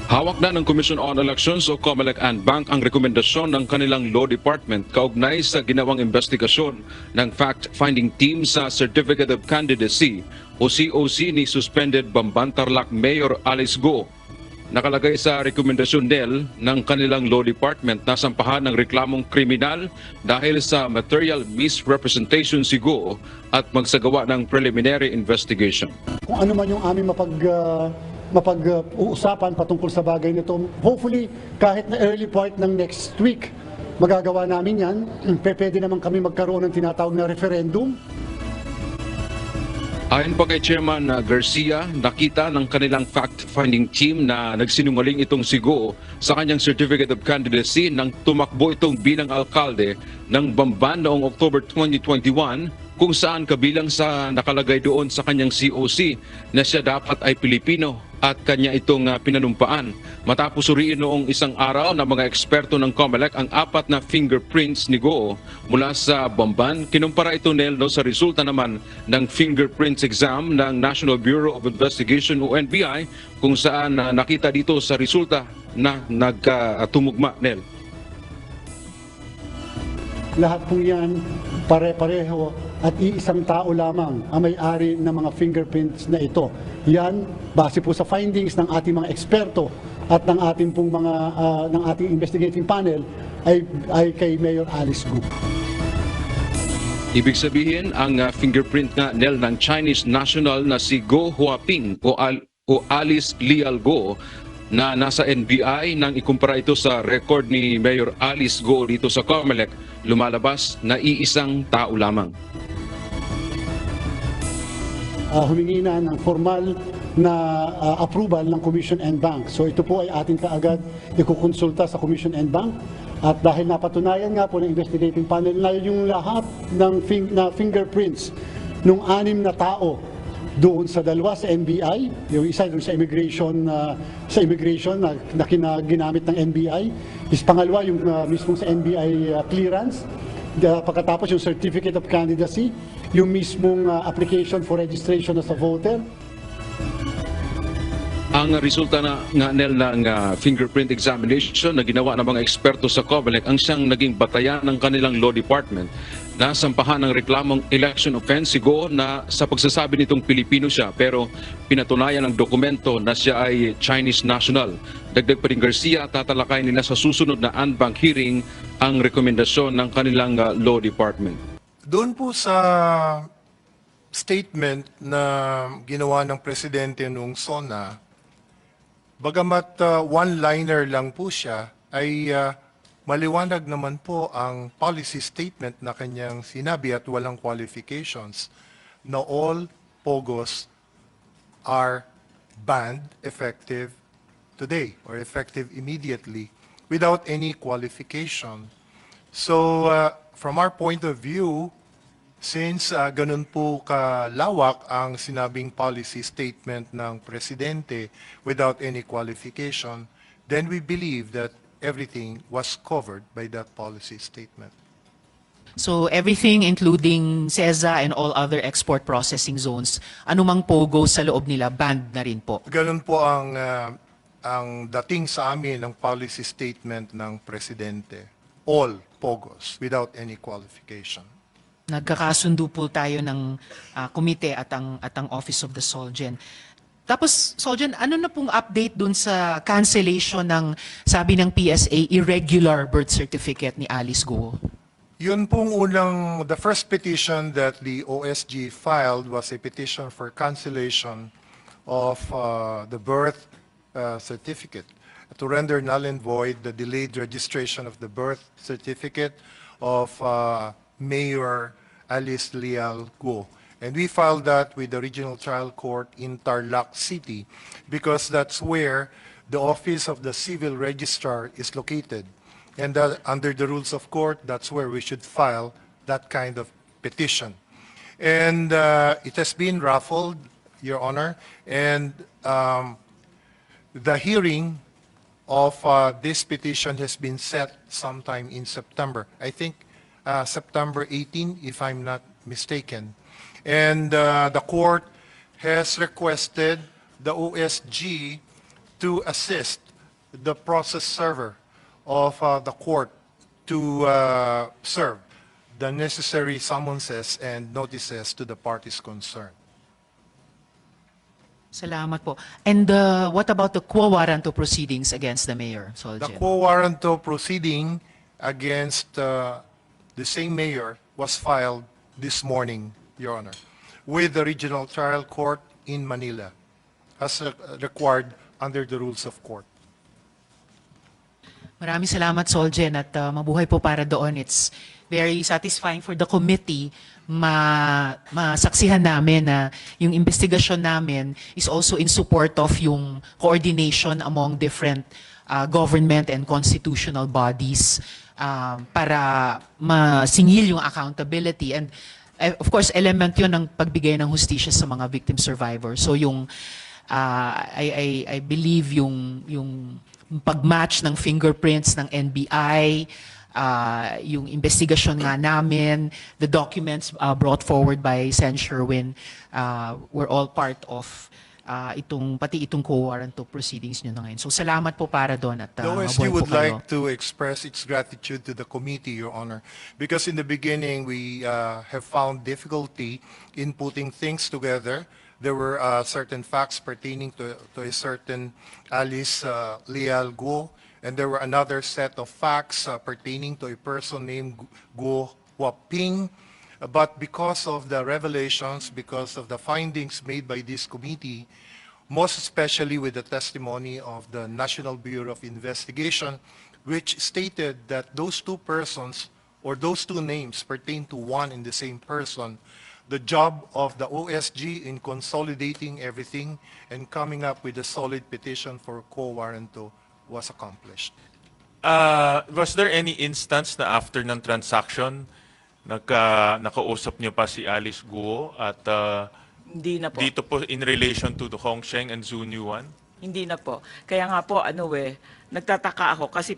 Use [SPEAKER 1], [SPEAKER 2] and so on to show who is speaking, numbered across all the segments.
[SPEAKER 1] Hawak na ng Commission on Elections o COMELEC and Bank ang rekomendasyon ng kanilang Law Department kaugnay sa ginawang investigasyon ng fact-finding team sa Certificate of Candidacy o COC ni suspended Bamban Tarlac Mayor Alice Go. Nakalagay sa rekomendasyon ng kanilang Law Department na sampahan ng reklamong kriminal dahil sa material misrepresentation si Go at magsagawa ng preliminary investigation.
[SPEAKER 2] Kung ano man yung aming mapag-uusapan patungkol sa bagay nito, hopefully kahit na early part ng next week, magagawa namin yan. Pwede naman kami magkaroon ng tinatawag na referendum.
[SPEAKER 1] Ayon pa kay Chairman Garcia, nakita ng kanilang fact-finding team na nagsinungaling itong si Go sa kanyang Certificate of Candidacy nang tumakbo itong bilang alkalde ng Bamban noong October 2021, kung saan kabilang sa nakalagay doon sa kanyang COC na siya dapat ay Pilipino at kanya itong pinanumpaan. Matapos suriin noong isang araw ng mga eksperto ng COMELEC ang 4 na fingerprints ni Go mula sa Bamban, kinumpara ito sa resulta naman ng fingerprints exam ng National Bureau of Investigation o NBI, kung saan nakita dito sa resulta na nagtumugma Nel.
[SPEAKER 2] Lahat po yan pare-pareho at iisang tao lamang ang may-ari ng mga fingerprints na ito. Yan, base po sa findings ng ating mga eksperto at ng ating pong ng ating investigating panel ay kay Mayor Alice Go.
[SPEAKER 1] Ibig sabihin, ang fingerprint nga ng Chinese national na si Go Huaping o Alice Lial Go na nasa NBI, nang ikumpara ito sa record ni Mayor Alice Go dito sa COMELEC, lumalabas na iisang tao lamang.
[SPEAKER 2] Humingi na ng formal na approval ng Commission and Bank. So ito po ay ating kaagad ikukonsulta sa Commission and Bank. At dahil napatunayan nga po ng investigating panel na yung lahat ng fingerprints ng 6 na tao doon sa dalawa sa NBI, yung isa doon sa immigration na ginamit ng NBI, is pangalawa yung mismong sa NBI clearance, pagkatapos yung Certificate of Candidacy, yung mismong application for registration as a voter.
[SPEAKER 1] Ang resulta ng fingerprint examination na ginawa ng mga eksperto sa COMELEC ang siyang naging batayan ng kanilang Law Department na sampahan ng reklamong election offense si Go na sa pagsasabi nitong Pilipino siya pero pinatunayan ng dokumento na siya ay Chinese national. Dagdag pa rin Garcia, tatalakay nila sa susunod na en-banc hearing ang rekomendasyon ng kanilang Law Department.
[SPEAKER 3] Doon po sa statement na ginawa ng Presidente nung SONA, bagamat one-liner lang po siya, ay maliwanag naman po ang policy statement na kanyang sinabi at walang qualifications na all POGOs are banned effective today or effective immediately without any qualification. So from our point of view, since ganun po kalawak ang sinabing policy statement ng Presidente without any qualification, then we believe that everything was covered by that policy statement.
[SPEAKER 4] So everything including CEZA and all other export processing zones, anumang POGO sa loob nila, banned na rin po?
[SPEAKER 3] Ganun po ang dating sa amin ng policy statement ng Presidente. All POGOs without any qualification.
[SPEAKER 4] Nagkakasundo po tayo ng komite at ang Office of the Solgen. Tapos, Solgen, ano na pong update dun sa cancellation ng, sabi ng PSA, irregular birth certificate ni Alice Go?
[SPEAKER 3] Yun pong the first petition that the OSG filed was a petition for cancellation of the birth certificate to render null and void the delayed registration of the birth certificate of Mayor Alice Lial Go. And we filed that with the Regional Trial Court in Tarlac City because that's where the Office of the Civil Registrar is located. And under the rules of court, that's where we should file that kind of petition. And it has been raffled, Your Honor, and the hearing of this petition has been set sometime in September. I think September 18, if I'm not mistaken. And the court has requested the OSG to assist the process server of the court to serve the necessary summonses and notices to the parties concerned.
[SPEAKER 4] Salamat po. And what about the quo warranto proceedings against the mayor,
[SPEAKER 3] The
[SPEAKER 4] Solgen?
[SPEAKER 3] quo warranto proceeding against the same mayor was filed this morning, Your Honor, with the Regional Trial Court in Manila, as required under the rules of court.
[SPEAKER 4] Maraming salamat, Solgen, at mabuhay po para doon. It's very satisfying for the committee masaksihan namin na yung investigasyon namin is also in support of yung coordination among different government and constitutional bodies para masingil yung accountability. And of course, element yun ng pagbigay ng hustisya sa mga victim survivors. So yung I believe yung pagmatch ng fingerprints ng NBI, yung investigasyon nga namin, the documents brought forward by Sen. Sherwin were all part of pati itong co-warranto proceedings nyo na ngayon. So salamat po para doon at
[SPEAKER 3] The
[SPEAKER 4] mabuhay
[SPEAKER 3] OSG
[SPEAKER 4] po
[SPEAKER 3] would
[SPEAKER 4] kayo.
[SPEAKER 3] like to express its gratitude to the committee, Your Honor, because in the beginning, we have found difficulty in putting things together. There were certain facts pertaining to a certain Alice Leal Guo, and there were another set of facts pertaining to a person named Guo Huaping. But because of the revelations, because of the findings made by this committee, most especially with the testimony of the National Bureau of Investigation, which stated that those two persons or those two names pertain to one and the same person, the job of the OSG in consolidating everything and coming up with a solid petition for quo warranto was accomplished.
[SPEAKER 5] Was there any instance na after ng transaction, nakausap niyo pa si Alice Guo at
[SPEAKER 6] Hindi na po.
[SPEAKER 5] dito po in relation to the Hongsheng and Zhu Yuan?
[SPEAKER 6] Hindi na po. Kaya nga po, nagtataka ako kasi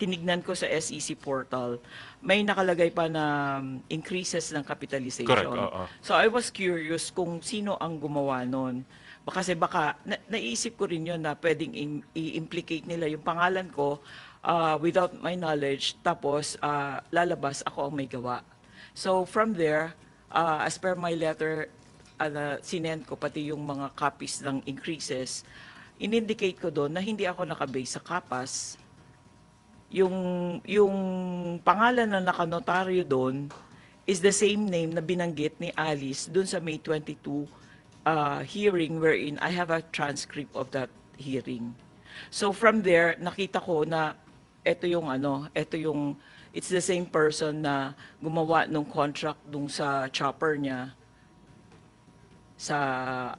[SPEAKER 6] tinignan ko sa SEC portal, may nakalagay pa na increases ng capitalization.
[SPEAKER 5] Correct, oo.
[SPEAKER 6] So I was curious kung sino ang gumawa nun. Kasi baka, naisip ko rin yun na pwedeng i-implicate nila yung pangalan ko without my knowledge, tapos lalabas ako ang may gawa. So from there, as per my letter, sinend ko pati yung mga copies ng increases, in-indicate ko doon na hindi ako nakabase sa kapas. Yung pangalan na nakanotaryo doon is the same name na binanggit ni Alice doon sa May 22 hearing wherein I have a transcript of that hearing. So from there, nakita ko na ito yung it's the same person na gumawa ng contract dun sa chopper niya sa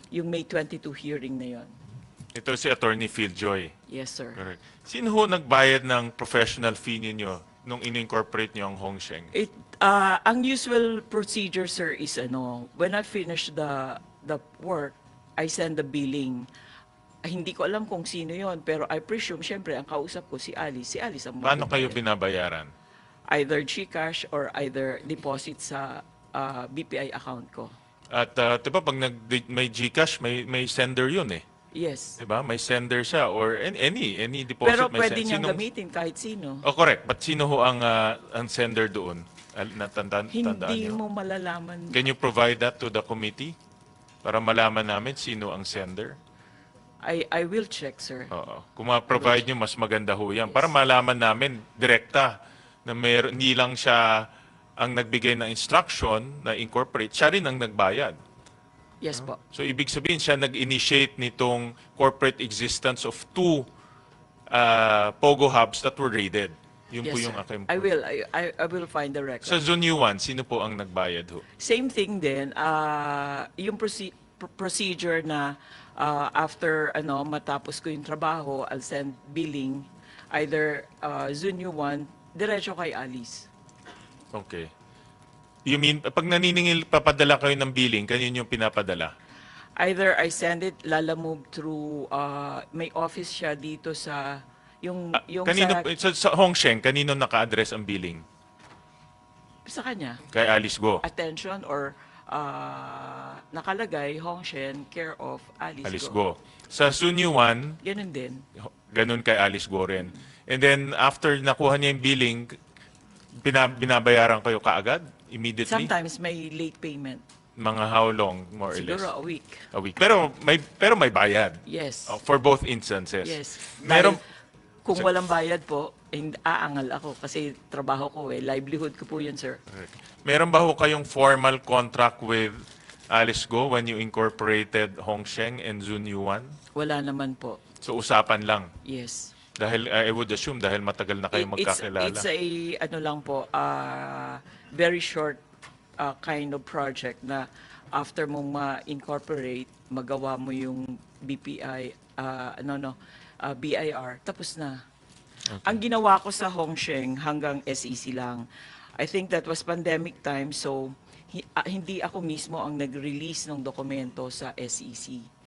[SPEAKER 6] yung May 22 hearing na yon.
[SPEAKER 5] Ito si Attorney Philjoy.
[SPEAKER 6] Yes, sir.
[SPEAKER 5] Correct. Sino ho nagbayad ng professional fee ninyo nung in-incorporate niyo ang Hongsheng?
[SPEAKER 6] Ang usual procedure, sir, is when I finish the work, I send the billing. Hindi ko alam kung sino yon, pero I presume, syempre, ang kausap ko si Alice. Si Alice ang
[SPEAKER 5] Paano kayo
[SPEAKER 6] magbabayad.
[SPEAKER 5] binabayaran?
[SPEAKER 6] Either GCash or either deposit sa BPI account ko.
[SPEAKER 5] At diba pag may GCash, may sender yun eh.
[SPEAKER 6] Yes.
[SPEAKER 5] Diba? May sender siya or any deposit
[SPEAKER 6] Pero
[SPEAKER 5] may
[SPEAKER 6] pwede niyang
[SPEAKER 5] Sinong-
[SPEAKER 6] gamitin kahit sino.
[SPEAKER 5] Oh, correct. But sino ho ang sender doon? Tandaan
[SPEAKER 6] Hindi
[SPEAKER 5] niyo?
[SPEAKER 6] mo malalaman.
[SPEAKER 5] Can you provide that to the committee? Para malaman namin sino ang sender?
[SPEAKER 6] I will check, sir.
[SPEAKER 5] Oo. Kung ma-provide nyo, mas maganda ho yan. Para malaman namin, direkta, na hindi lang siya ang nagbigay ng instruction na incorporate, siya rin ang nagbayad.
[SPEAKER 6] Yes po.
[SPEAKER 5] So, ibig sabihin, siya nag-initiate nitong corporate existence of two Pogo hubs that were raided. Yun
[SPEAKER 6] Yes,
[SPEAKER 5] po yung
[SPEAKER 6] sir.
[SPEAKER 5] aking...
[SPEAKER 6] I will find the record.
[SPEAKER 5] Sa Zone U1, sino po ang nagbayad ho?
[SPEAKER 6] Same thing din, yung procedure na after matapos ko yung trabaho, I'll send billing either Zunyu 1 diretso kay Alice.
[SPEAKER 5] Okay. You mean, pag naniningil, papadala kayo ng billing, kanino yung pinapadala?
[SPEAKER 6] Either I send it, lalamove through, may office siya dito sa, yung
[SPEAKER 5] Kanino, sa Hongsheng, kanino naka-address ang billing?
[SPEAKER 6] sa kanya.
[SPEAKER 5] Kay Alice Go.
[SPEAKER 6] Attention or nakalagay Hongshen care of Alice,
[SPEAKER 5] Alice
[SPEAKER 6] Go.
[SPEAKER 5] Go. Sa Sunyuan,
[SPEAKER 6] Ganun din.
[SPEAKER 5] ganun kay Alice Go rin. And then, after nakuha niya yung billing, binabayaran kayo kaagad? Immediately?
[SPEAKER 6] Sometimes may late payment.
[SPEAKER 5] Mga how long, more or less?
[SPEAKER 6] Siguro a week.
[SPEAKER 5] A week. Pero may bayad.
[SPEAKER 6] Yes.
[SPEAKER 5] For both instances.
[SPEAKER 6] Yes.
[SPEAKER 5] Meron,
[SPEAKER 6] Dahil kung walang bayad po, aangal ako kasi trabaho ko livelihood ko po yun, sir.
[SPEAKER 5] meron ba ho kayong formal contract with Alice Go when you incorporated Hongsheng and Zunyuan?
[SPEAKER 6] Wala naman po.
[SPEAKER 5] So usapan lang.
[SPEAKER 6] Yes.
[SPEAKER 5] Dahil I would assume dahil matagal na kayong magkakilala.
[SPEAKER 6] It's a ano lang po, very short kind of project na after mong ma-incorporate, magawa mo yung BPI, BIR, tapos na. Ang ginawa ko sa Hongsheng hanggang SEC lang. I think that was pandemic time, so hindi ako mismo ang nag-release ng dokumento sa SEC.